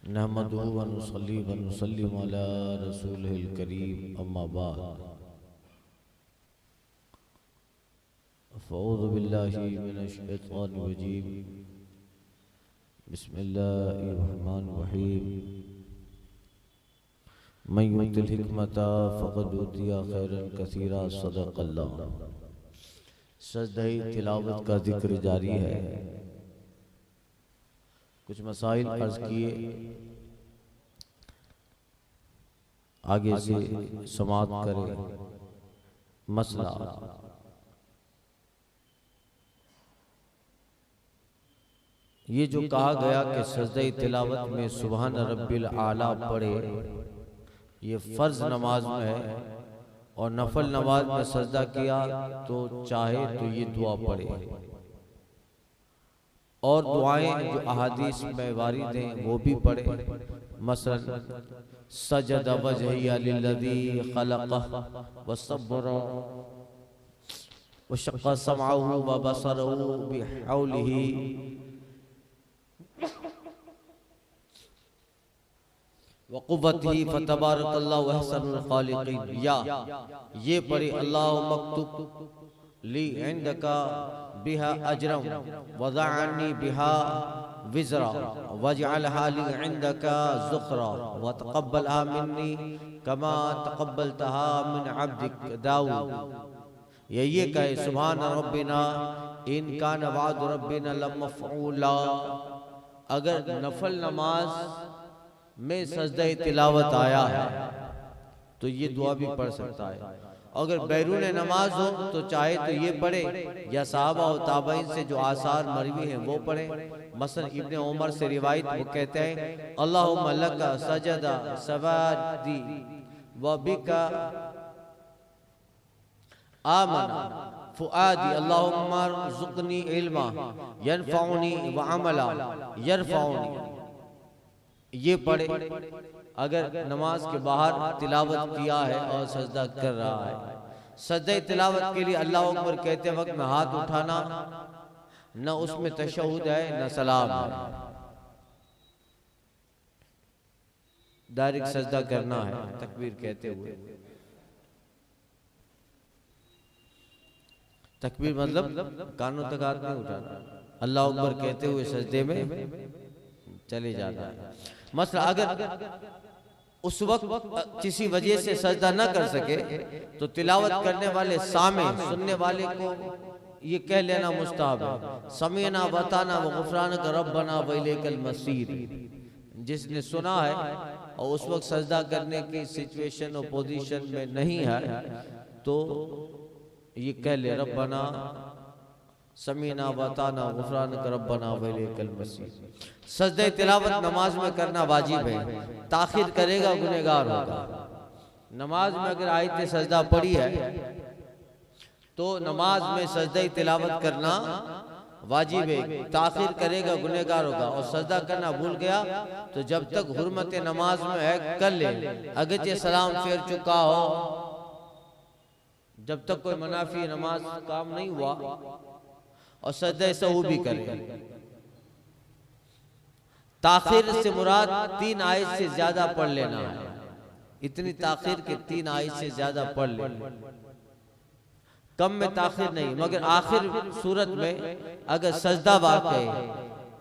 नहमदुहु व नुसल्ली व नुसल्लिमु अला रसूलिहिल करीम अम्मा बाद फ़अऊज़ु बिल्लाहि मिनश शैतानिर रजीम बिस्मिल्लाहिर रहमानिर रहीम मन युतिल हिकमता फ़क़द ऊतिया खैरन कसीरा सदक़ल्लाह। सजदे तिलावत का जिक्र जारी है। कुछ मसाइल अर्ज किए, आगे से समाअत करें। मसला ये जो कहा गया कि सजदे तिलावत में सुबहान रब्बिल आला पढ़े, ये फर्ज नमाज में है और नफल नमाज में सजदा किया तो चाहे तो ये दुआ पढ़े। और दुआएं जो अहादीस में वारिद हैं वो भी पढ़े। मसलन सजद वजहिया लिल्लज़ी खलक़ह व सब्बरा व शक़्क़ समअहु व बसरहु बिहौलिही व क़ुव्वतिही फ़तबारकल्लाहु अहसनुल ख़ालिक़ीन। या ये पढ़े अल्लाहुम्मा मक्तुब ली इंदका बिहा अजरम वज़अनी बिहा विज़रा वजअलहा ली इंदका ज़ुख़रा व तक़ब्बलहा मिन्नी कमा तक़ब्बलतहा मिन अब्दिक दाऊद। ये कहे सुभान रब्बिना इन कान वाद रब्बिना लमफ़ऊला। अगर नफल नमाज में सजदे तिलावत आया है तो ये दुआ भी पढ़ सकता है। अगर बैरून नमाज हो तो चाहे तो ये पढ़े, या साहबा और ताबईन से जो आसार मरवी हैं वो पढ़े। मसलन इब्ने उमर से रिवायत वो कहते हैं अल्लाहुम्मा लका सजदा सवादी व बिका आमना फुआदी अल्लाहुम्मा ज़ुक़नी इल्मा यनफ़उनी व अमला यरफ़उनी। ये पढ़े अगर नमाज के बाहर तिलावत किया है और सजदा कर रहा है। सजदे तिलावत के लिए अल्लाह अकबर कहते वक्त में हाथ उठाना न उसमें तशहुद है न सलाम है, डायरेक्ट सजदा करना है तकबीर कहते हुए। तकबीर मतलब कानों तक हाथ नहीं उठाना, अल्लाह अकबर कहते हुए सजदे में चले जाना है। मसला अगर उस वक्त किसी वजह से सजदा न कर सके तो तिलावत करने वाले सामे सुनने वाले को ये कह लेना मुस्ताहब है समीना वताना व गुफरानक रब्बना व इलैकल मसीर। जिसने सुना है और उस वक्त सजदा करने की सिचुएशन और पोजीशन में नहीं है तो ये कह ले रब्बना समीना वताना गुफरानक रब्बना व इलैकल मसीर। सजदे तिलावत नमाज में करना वाजिब है, ताखिर करेगा गुनहगार होगा। नमाज में अगर आयत सजदा पढ़ी है तो नमाज में सजदे तिलावत करना वाजिब है, ताखिर करेगा गुनहगार होगा। और सजदा करना भूल गया तो जब तक हुर्मत नमाज में है कर ले, अगरचे सलाम फेर चुका हो, जब तक कोई मुनाफी नमाज काम नहीं हुआ और सजदे सहू भी करे। ताखिर से मुराद 3 आयत से ज्यादा पढ़ लेना है। इतनी ताखिर के 3 आयत से ज्यादा पढ़ ले, कम में ताखिर नहीं। मगर आखिर सूरत में अगर सजदा वाक़ई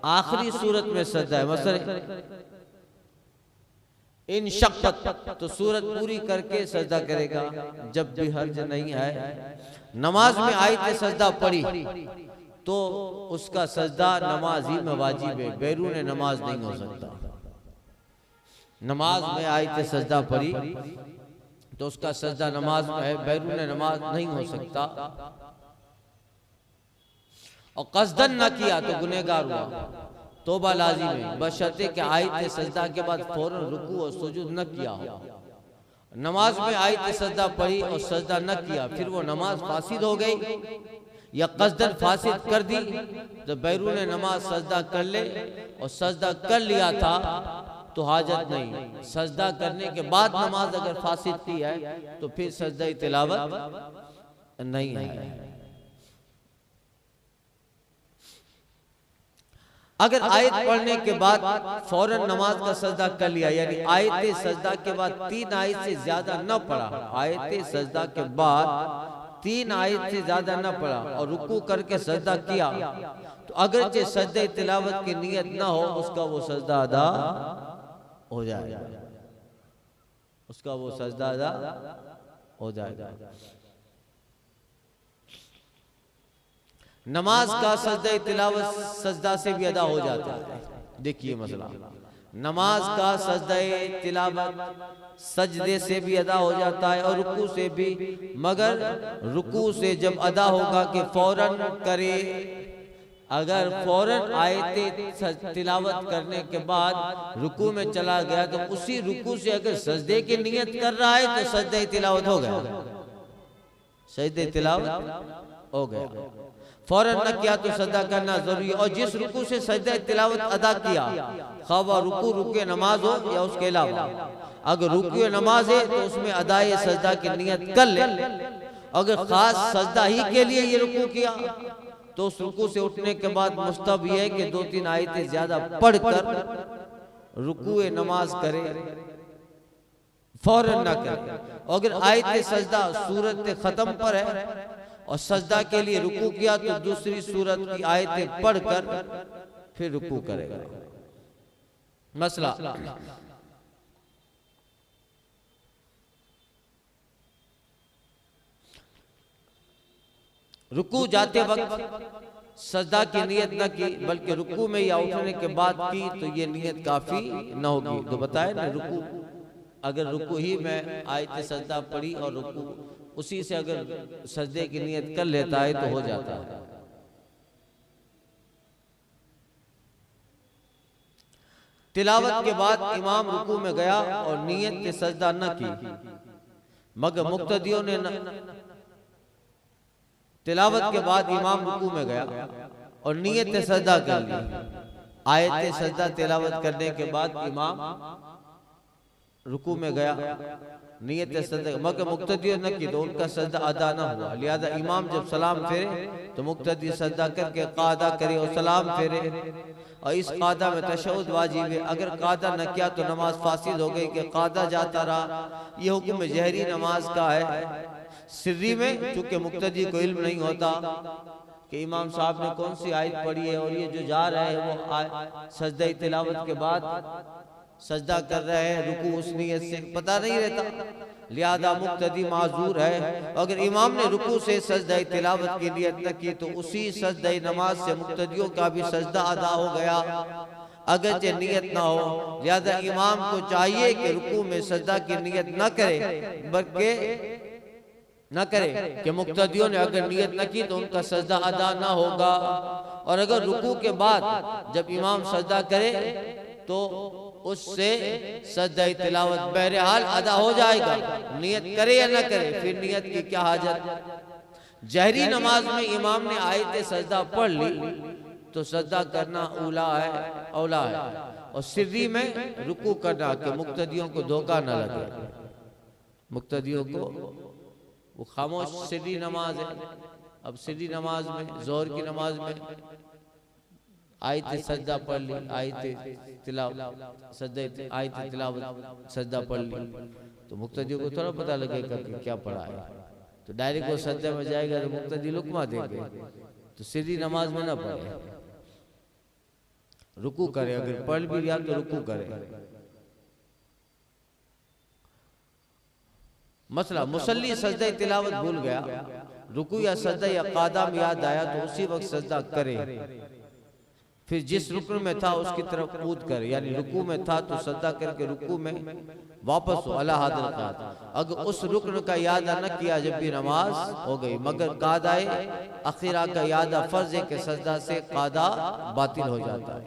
आखिरी सूरत में सजदा है, मसलन इन शक्कत तो सूरत पूरी करके सजदा करेगा, जब भी हर्ज नहीं है। नमाज में आयत सजदा पढ़ी तो उसका सजदा नमाज ही में वाजिब है, बैरून नमाज नहीं हो सकता। नमाज में आयत सजदा पढ़ी तो उसका सजदा नमाज में है, बैरून नमाज नहीं हो सकता। और कसदन न किया तो गुनहगार हुआ, तौबा लाजिम है, बशर्ते कि आयत सजदा के बाद फौरन रुकू और सुजूद न किया हो। नमाज में आयत सजदा पढ़ी और सजदा न किया, फिर वो नमाज फासिद हो गई या कसदन फासिद कर दी तो बैरून नमाज सजदा कर ले। और सजदा कर लिया था तो हाजत नहीं, सजदा करने के बाद नमाज अगर फासिद की है तो फिर सजदा तिलावत नहीं है। अगर आयत पढ़ने के बाद फौरन नमाज का सजदा कर लिया, यानी आयत सजदा के बाद 3 आयत से ज्यादा न पढ़ा, आयत सजदा के बाद 3 आयत से ज्यादा न पढ़ा और रुकू करके सजदा किया, तो अगरचे सजदे तिलावत की नियत न हो, उसका वो सजदा अदा हो जाएगा, उसका वो सजदा अदा हो जाएगा। नमाज का सजदा तिलावत सजदा से भी अदा हो जाता है। देखिए मसला, नमाज का सजदा तिलावत सजदे से भी अदा हो जाता है और रुकू से भी, मगर रुकू से जब अदा होगा कि फौरन करे, अगर फौरन आयत तिलावत करने के बाद रुकू में चला गया तो उसी रुकू से अगर सजदे की नियत कर रहा है तो सजदे तिलावत हो गया, सजदे तिलावत हो गया। फौरन न किया तो सजदा करना जरूरी है। और जिस रुकू से सजदा तिलावत अदा किया, खवा रुकू रुके नमाज हो या उसके अलावा, अगर रुकू नमाज है तो उसमें अदाए सजदा की नियत कर ले। अगर खास सजदा ही के लिए ये रुकू किया तो उस रुकू से उठने के बाद मुस्तहब यह है कि 2-3 आयतें ज्यादा पढ़कर रुकू नमाज करे, फौरन न करे। अगर आयत सजदा सूरत खत्म पर है और सजदा के लिए रुकू किया तो दूसरी सूरत की आयतें पढ़कर फिर रुकू करेगा। मसला, रुकू जाते वक्त सजदा की नियत न की बल्कि रुकू में या उठने के बाद की तो ये नियत काफी न होगी। तो बताए ना, रुकू अगर रुकू ही में आयत सजदा पढ़ी और रुकू उसी से अगर सजदे की नियत कर लेता है तो हो जाता है। तिलावत के बाद इमाम रुकू में गया और नियत से सजदा न की, मगर मुक्तदियों ने तिलावत के बाद इमाम रुकू में गया और नियत से सजदा कर ली। आयत सजदा तिलावत करने के बाद इमाम रुकू में गया, नियत सजदा, मगर मुक्तदियों न की तो उनका सजदा अदा न हुआ। लिहाजा इमाम जब सलाम फेरे तो मुक्तदी सजदा करके कादा करे और सलाम फेरे, और इस कादा में तशहुद वाजिब है। अगर कादा न किया तो नमाज फासिद हो गई कि कादा जाता रहा। ये हुक्म जहरी नमाज का है। सिर्री में चूंकि मुक्तदी को इल्म नहीं होता कि इमाम साहब ने कौन सी आयत पढ़ी है और ये जो जा रहे हैं वो सजदा तिलावत के बाद सजदा कर रहे हैं, रुकू उस नियत से पता नहीं रहता, लिहाजा मुक्तदी माजूर है। अगर इमाम ने रुकू से सजदा तिलावत की नियत न की तो उसी सजदा नमाज से मुक्तदियों का भी सजदा अदा हो गया, अगरचे नियत ना हो। लिहाजा इमाम को चाहिए कि रुकू में सजदा की नियत न करे बल्कि न करे कि मुक्तदियों ने अगर नियत न की तो उनका सजदा अदा ना होगा। और अगर रुकू के बाद जब इमाम सजदा करे तो उससे सजदा तिलावत बहरहाल अदा हो जाएगा, नियत करे या न करे, फिर नियत की क्या हाजत। जहरी नमाज में इमाम ने आयत सजदा पढ़ ली तो सजदा करना औला है, और सिर्री में रुकू करना कि मुक्तदियों को धोखा न लगे, मुक्तदियों को वो खामोश सिर्री नमाज है। अब सिर्री नमाज में, जोहर की नमाज में आयत सजदा पढ़ ली, आयत तिलावत सजदा पढ़ ली तो मुक्तदियों को थोड़ा पता लगेगा कि क्या पढ़ा है। तो डायरेक्ट वो सजदे में जाएगा तो मुक्तदी लुकमा देंगे, तो सिर्री नमाज में ना पढ़े, रुकू करे। अगर पढ़ भी लिया तो रुकू करे। मसला, मुसल्ली सजदा तिलावत भूल गया, रुकू या सजदा या कादा में याद आया तो उसी वक्त सजदा करे, फिर जिस रुकन में था उसकी तरफ कूद कर, यानी रुकू में था तो सजदा करके रुकू में वापस हो अला हादिर काद। अगर उस रुकन का याद न किया जब भी नमाज हो गई, मगर कादाए अखीरा का याद फर्ज है कि सजदा से कादा बातिल हो जाता है।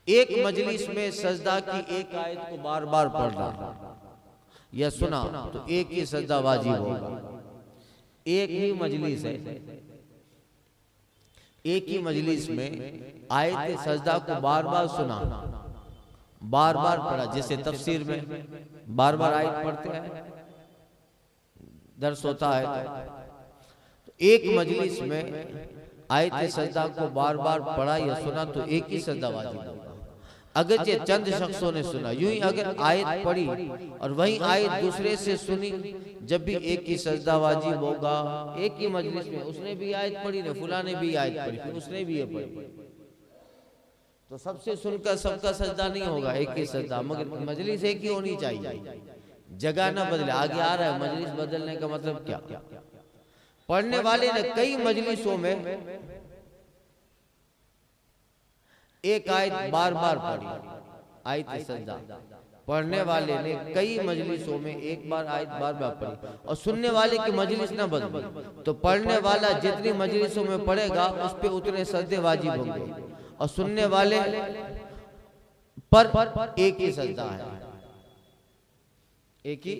एक मजलिस में सजदा की एक आयत को बार बार पढ़ना या सुना तो एक ही सजदा वाजिब होगा। एक ही मजलिस है, एक ही मजलिस में आयत सजदा को बार बार सुना, बार बार पढ़ा, जैसे तफसीर में बार बार आयत पढ़ते हैं, दर्स होता है। तो एक मजलिस में आयत सजदा को बार बार पढ़ा या सुना तो एक ही सजदा वाजिब होगा। अगर ये चंद शख्सों ने सुना, यूं ही अगर आयत पढ़ी और वही आयत दूसरे से सुनी, जब भी एक ही सजदा वाजिब होगा। एक ही मजलिस में उसने भी आयत पढ़ी ने, फुला ने भी आयत पढ़ी, फिर उसने भी ये पढ़ी, तो सबसे सुनकर सबका सजदा नहीं होगा, एक ही सजदा। मगर मजलिस एक ही होनी चाहिए, जगह ना बदले। आगे आ रहा है मजलिस बदलने का मतलब क्या। पढ़ने वाले ने कई मजलिसों में एक आयत बार बार पढ़ी, आयत सजदा। पढ़ने वाले ने कई मजलिसों में एक बार आयत बार बार पढ़ी, और सुनने वाले की मजलिस ना बदली, तो पढ़ने वाला जितनी मजलिसों में पढ़ेगा उस पे उतने सजदे वाजिब होंगे, और सुनने वाले पर एक ही सजदा है, एक ही।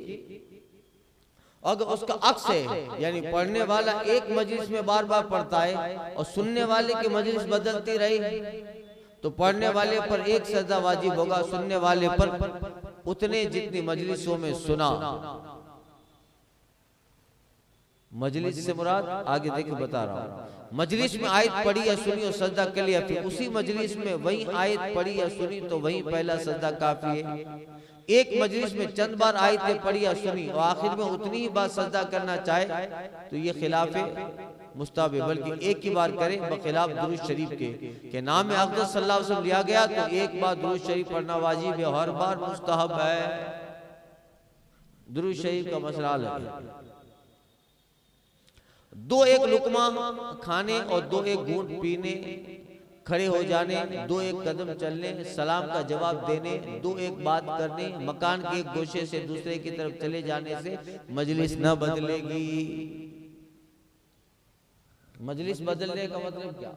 अगर उसका अक्स है, यानी पढ़ने वाला एक मजलिस में बार बार पढ़ता है और सुनने वाले की मजलिस बदलती रही, तो पढ़ने वाले पर एक सजदा वाजिब होगा, सुनने वाले पर उतने जितनी मजलिसों में सुना। मजलिस से मुराद आगे देखिए बता रहा हूं। मजलिस में आयत पढ़ी या सुनी और सजदा कर लिया, फिर उसी मजलिस में वही आयत पढ़ी या सुनी तो वही पहला सजदा काफी है। एक मजलिस में चंद बार आयतें पढ़ी या सुनी और आखिर में उतनी ही बार सजदा करना चाहे तो ये खिलाफ मुस्ताहब है, बल्कि एक ही बार करे बखिलाफ दुरूद शरीफ के नाम अक़दस सल्लल्लाहु अलैहि वसल्लम लिया गया, तो एक बार दुरूद शरीफ पढ़ना वाजिब है, हर बार मुस्ताहब है। दुरूद शरीफ का मसला है। दो एक लुकमा खाने और दो एक घूंट पीने, खड़े हो जाने, दो एक कदम चलने, सलाम का जवाब देने, दो एक बात करने, मकान के एक गोशे से दूसरे की तरफ चले जाने से मजलिस न बदलेगी। मजलिस बदलने का मतलब क्या।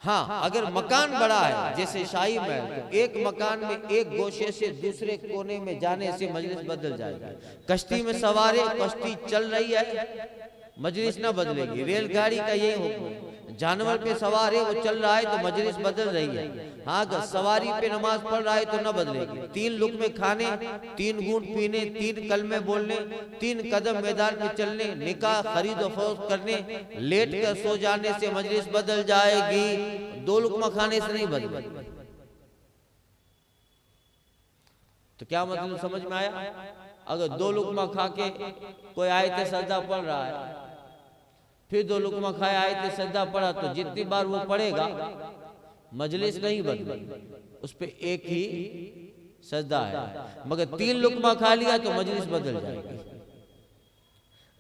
हाँ, अगर मकान बड़ा है जैसे शाही महल, तो एक मकान में एक गोशे से दूसरे कोने में जाने से मजलिस बदल जाएगी। कश्ती में सवार, कश्ती चल रही है, मजलिस ना बदलेगी। रेलगाड़ी का यही हुक्म है, जानवर पे सवार है वो चल रहा है तो मजलिस बदल रही है। हाँ, अगर सवारी पे नमाज पढ़ रहा है तो ना बदलेगी। 3 लुक़मे खाने, 3 घूंट पीने, 3 कलमे बोलने, 3 कदम मैदान में चलने, निकाह खरीद और फरोख्त करने, लेट कर सो जाने से मजलिस बदल जाएगी, 2 लुक़मा खाने से नहीं बदलेगी। तो क्या मतलब समझ में आया। अगर 2 लुक़मा खा के कोई आयत सजदा पढ़ रहा है, फिर 2 लुक़मा खाया आयत सजदा पढ़ा, तो जितनी बार वो पढ़ेगा मजलिस नहीं बदलेगी, उस पे एक ही सजदा है। मगर 3 लुक़मा खा लिया तो मजलिस बदल जाएगी।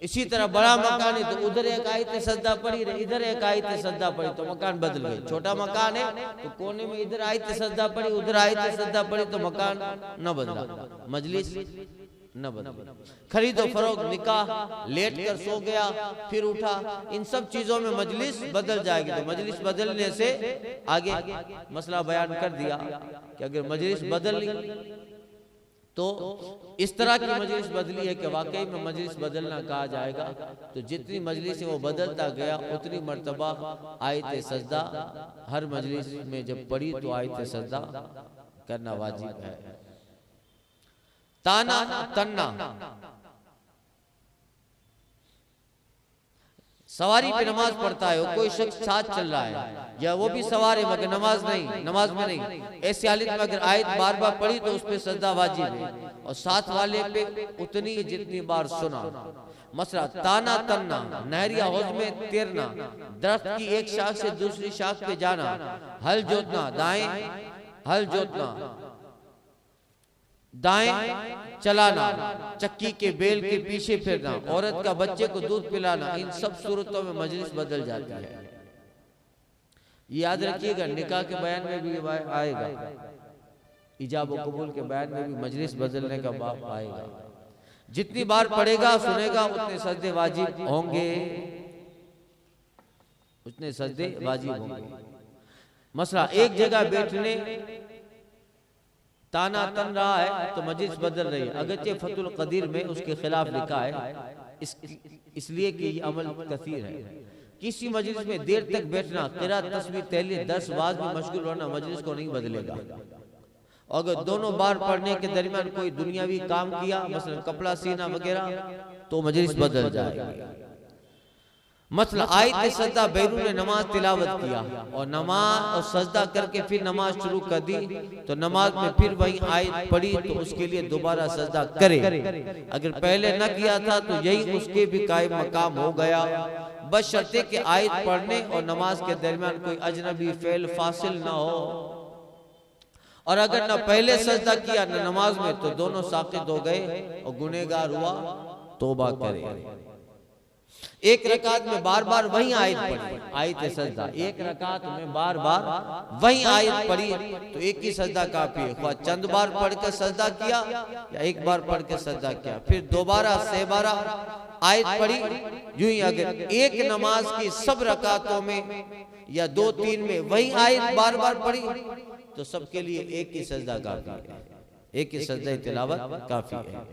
इसी तरह बड़ा मकान है तो उधर एक आयत सजदा पड़ी, इधर एक आयत सजदा पड़ी तो मकान बदल गए। छोटा मकान है तो कोने में इधर आयत सजदा पड़ी, उधर आयत सजदा पड़ी तो मकान न बदला, मजलिस न बदला। खरीदो फरोख्त, निकाह, लेट कर सो गया फिर उठा, इन सब चीजों में मजलिस बदल जाएगी। तो मजलिस बदलने से आगे मसला बयान कर दिया कि अगर मजलिस बदल तो इस तरह की मजलिस बदली है कि वाकई में मजलिस बदलना कहा जाएगा। तो जितनी मजलिस वो बदलता गया उतनी मर्तबा आयत सजदा हर मजलिस में जब पढ़ी तो आयत सजदा करना वाजिब है। ताना तन्ना, सवारी पे नमाज पढ़ता है, कोई शख्स साथ चल रहा है या वो भी सवार है मगर नमाज में नहीं, ऐसी हालत में अगर आयत बार बार पढ़ी तो उस पे सजदा वाजिब है, और साथ वाले पे उतनी जितनी बार सुना। मसला ताना तन्ना, नहर या हौज में तैरना, दरख्त की एक शाख से दूसरी शाख पे जाना, हल जोतना, हल जोतना, दाएं चलाना, चक्की के बेल के पीछे फिरना, औरत का बच्चे को दूध पिलाना, इन सब सूरतों में मजलिस बदल जाती है। याद रखिएगा, निकाह के बयान में भी आएगा, इजाब और कबूल के बयान में भी मजलिस बदलने का बाब आएगा। जितनी बार पढ़ेगा सुनेगा उतने सजदे वाजिब होंगे, उतने सजदे वाजिब होंगे। मसला एक जगह बैठने ताना तन रहा है तो मजलिस बदल रही है, अगरचे फतुल कदीर में उसके खिलाफ लिखा है, इसलिए कि ये अमल कसीर है। किसी मजलिस में देर तक बैठना, क़िराअत, तस्बीह, तहलील, दर्स, वाज में मशगूल होना मजलिस को नहीं बदलेगा। अगर दोनों बार पढ़ने के दरमियान कोई दुनियावी काम किया, मसलन कपड़ा सीना वगैरह, तो मजलिस बदल जाएगी। मतलब आयत सजदा बैरून नमाज तिलावत किया और नमाज और सजदा करके फिर नमाज शुरू कर दी, तो नमाज में फिर वही आयत पढ़ी तो उसके लिए दोबारा सजदा करे। अगर पहले न किया था तो यही उसके भी कायम मकाम हो गया, बशर्ते कि आयत पढ़ने और नमाज के दरमियान कोई अजनबी फेल फासिल ना हो। और अगर न पहले सजदा किया न नमाज में तो दोनों साकित हो गए और गुनहगार हुआ, तौबा करे। एक रकात में बार बार वही आयत पढ़ी, आयत सजदा एक रकात में बार बार वही आयत पढ़ी तो एक ही सजदा काफी है। चंद बार पढ़कर सजदा किया या एक बार पढ़ के सजदा किया, फिर दोबारा से बारा आयत पढ़ी। यूं ही अगर एक नमाज की सब रकातों में या 2-3 में वही आयत बार बार पढ़ी तो सबके लिए एक ही सजदा काफी है, एक ही सजदा तिलावत काफी है।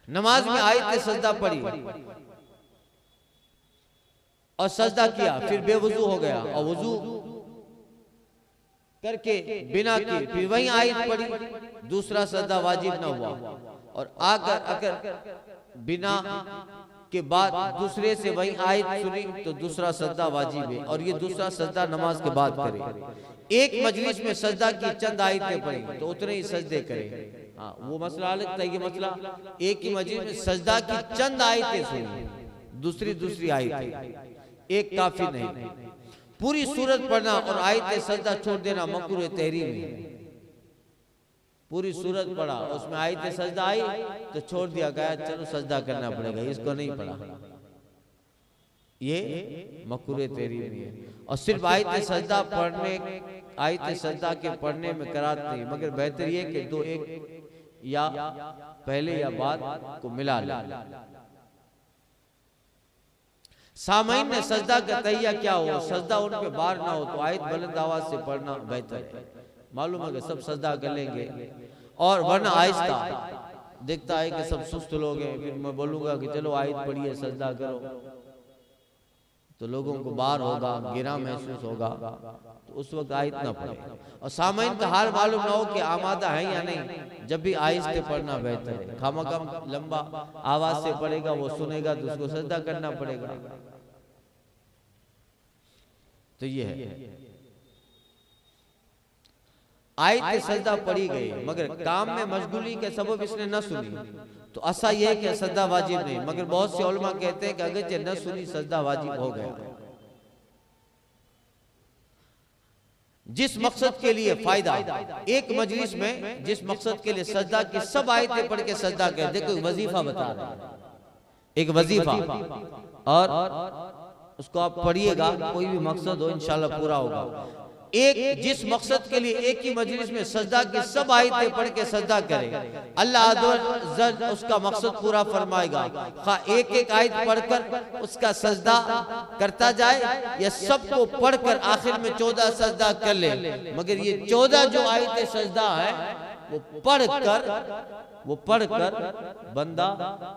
नमाज में आयत सजदा पढ़ी और सजदा किया, फिर बेवुजू हो गया और वुजू करके बिना किए फिर वही आयत पढ़ी, दूसरा सजदा वाजिब ना हुआ। और अगर बिना के बाद दूसरे से वही आयत सुनी तो दूसरा सजदा वाजिब है और ये दूसरा सजदा नमाज के बाद करे। एक मजलिस में सजदा की चंद आयतें पढ़ी तो उतने ही सजदे करे। हाँ, वो मसला अलग था। ये मसला एक ही मजलिस में सजदा की चंद आयतें सुनी, दूसरी आयतें, एक काफी नहीं। पूरी सूरत पढ़ना और आयत सजदा छोड़ देना मकरूह तहरीम है। पूरी सूरत पढ़ा उसमें आयत सजदा आई तो छोड़ दिया गया, चलो सजदा करना पड़ेगा, इसको नहीं पढ़ा, ये मकरूह तहरीम है। और सिर्फ आयत सजदा पढ़ने, आयत सजदा के पढ़ने में करात नहीं, मगर बेहतर ये कि 2-1 या पहले या बाद को मिला ले। सामईन ने सजदा का तैया क्या हो, सजदा उन पे बार ना हो तो आयत बुलंद आवाज से पढ़ना बेहतर है। मालूम है कि सब सजदा कर लेंगे और वरना आहिस्ता देखता है कि सब सुस्त लोग हैं, फिर मैं बोलूंगा कि चलो आयत पढ़िए सजदा करो तो लोगों को बार होगा, गिरा महसूस होगा, तो उस वक्त आयत ना पढ़े। और सामईन का हाल मालूम ना हो कि आमादा है या नहीं, जब भी आहिस्ते पढ़ना बेहतर है। खामखा लंबा आवाज से पढ़ेगा, वो सुनेगा तो उसको सजदा करना पड़ेगा। तो ये है आयत सजदा पढ़ी गई, मगर काम में मशगूली के सबब इसने न सुनी तो ऐसा यह है कि सजदा वाजिब नहीं। मगर बहुत से उलमा कहते हैं कि अगर न सुनी सजदा वाजिब हो गया। जिस मकसद के लिए फायदा, एक मजलिस में जिस मकसद के लिए सजदा की सब आयतें पढ़ के सजदा कर, देखो वजीफा बता रहे हैं, एक वजीफा, और उसको आप पढ़िएगा, कोई भी मकसद हो इंशाल्लाह पूरा होगा। एक जिस मकसद के लिए एक ही मजलिस में सजदा की सब आयतें पढ़ के सजदा करे, अल्लाह उसका मकसद पूरा फरमाएगा। एक एक आयत पढ़कर उसका सजदा करता जाए या सबको पढ़कर आखिर में 14 सजदा कर ले। मगर ये 14 जो आयतें सजदा है वो पढ़कर बंदा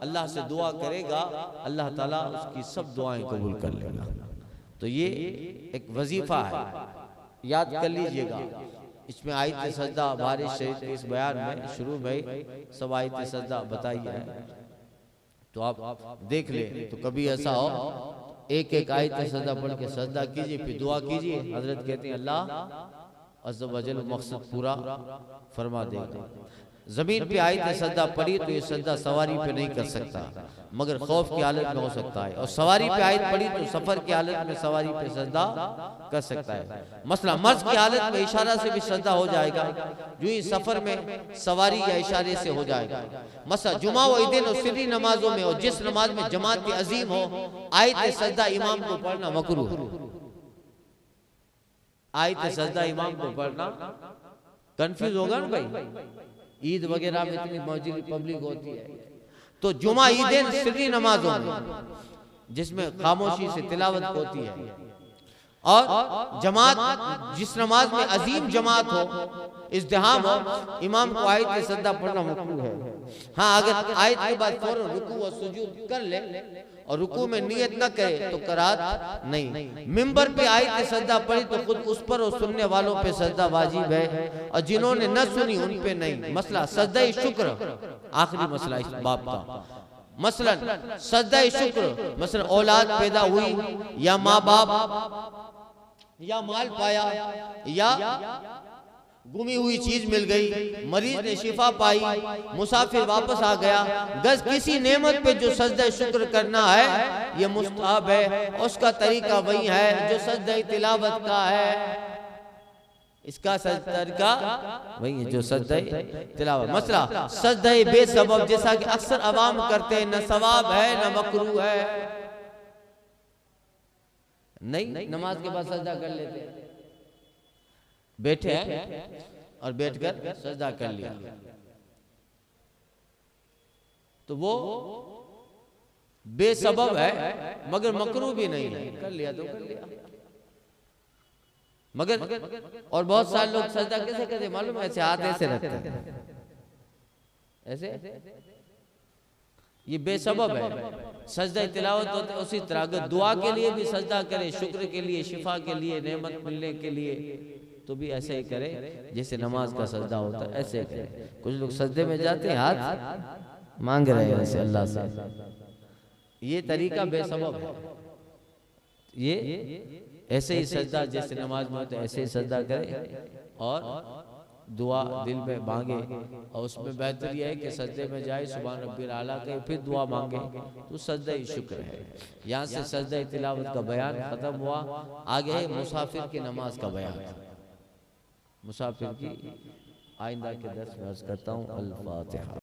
अल्लाह से दुआ करेगा, अल्लाह ताला उसकी सब दुआएं कबूल कर लेगा। तो ये एक वजीफा है, याद कर लीजिएगा। इसमें आयत सजदा बारिश शरीफ के इस बयान में शुरू में सब आयत सजदा बताई है, तो आप देख ले। तो कभी ऐसा हो एक एक आयत सजदा पढ़ के सजदा कीजिए, फिर दुआ कीजिए। हजरत कहते हैं अल्लाह अज़्ज़ व जल मकसद पूरा फरमा देगा। जमीन पे आयत सजदा पढ़ी तो ये सजदा सवारी पे नहीं कर सकता, मगर खौफ की हालत में हो सकता है। और सवारी पे आयत पढ़ी तो सफर की हालत में सवारी पे सजदा कर सकता है। मसला मर्ज की हालत में इशारा से भी सजदा हो जाएगा, जो ही सफर में सवारी या इशारे से हो जाएगा। मसला जुमा व ईदैन और सिर्री नमाजों में और जिस नमाज में जमात अजीम हो, आयत सजदा इमाम को पढ़ना मकरूह। आयत सजदा इमाम को पढ़ना कंफ्यूज होगा ना भाई, ईद वगैरह में इतनी मौजूद पब्लिक होती है। तो जुमा ईदैन सिर्री नमाजों में जिसमें खामोशी से तिलावत होती है, और जमात जिस नमाज में अजीम जमात हो, इज़्तिहाम हो, इमाम को आयत सजदा पढ़ना मकरूह है। हाँ, अगर आयत के बाद फौरन रुकू और सुजूद कर ले और रुकू में नियत न करे तो करात नहीं। मिंबर पे आयत सजदा पढ़ी तो खुद उस पर और सुनने वालों पे सजदा वाजिब है, और जिन्होंने न सुनी उन पे नहीं। मसला सजदा शुक्र, आखिरी मसला इस बाब का। मसलन सजदा शुक्र, मसलन औलाद पैदा हुई या माँ बाप या माल पाया या गुमी हुई चीज मिल गई, मरीज ने शिफा पाई, मुसाफिर वापस आ गया, गज किसी नेमत पे जो सजदा शुक्र करना है ये मुस्तहब है। उसका तरीका वही है जो सजदा तिलावत का है, इसका तरीका वही है जो सजदा तिलावत। मसला सजदा बेसबब, जैसा कि अक्सर अवाम करते हैं, न सवाब है न मकरूह है। नहीं, नमाज के बाद सजदा कर लेते हैं, बैठे हैं और बैठकर सजदा कर लिया तो वो बेसबब है मगर मकरूह भी नहीं है, कर लिया तो कर लिया। मगर और बहुत सारे लोग सजदा कैसे करते मालूम है? ऐसे हाथ ऐसे रखते हैं, ऐसे, ये बेसबब है। सजदा तिलावत होते उसी तरह अगर दुआ के लिए भी सजदा करे, शुक्र के लिए, शिफा के लिए, नेमत मिलने के लिए, तो भी ऐसे ही करे जैसे नमाज का सजदा होता है, ऐसे करे। कुछ लोग सजदे में जाते हैं हाथ मांग रहे हैं ऐसे अल्लाह से, ये तरीका बेसबब है। ये ऐसे ही सजदा जैसे नमाज में होता है ऐसे ही सजदा करे और दुआ दिल में मांगे, और उसमें बेहतरी है कि सजदे में जाए सुभान रब्बिल आला कहे फिर दुआ मांगे, तो सजदा ही शुक्र है। यहाँ से सजदा तिलावत का बयान खत्म हुआ। आगे है मुसाफिर की नमाज का बयान। मुसाफिर की आइंदा के दर्स में अर्ज करता हूँ। अल फातिहा।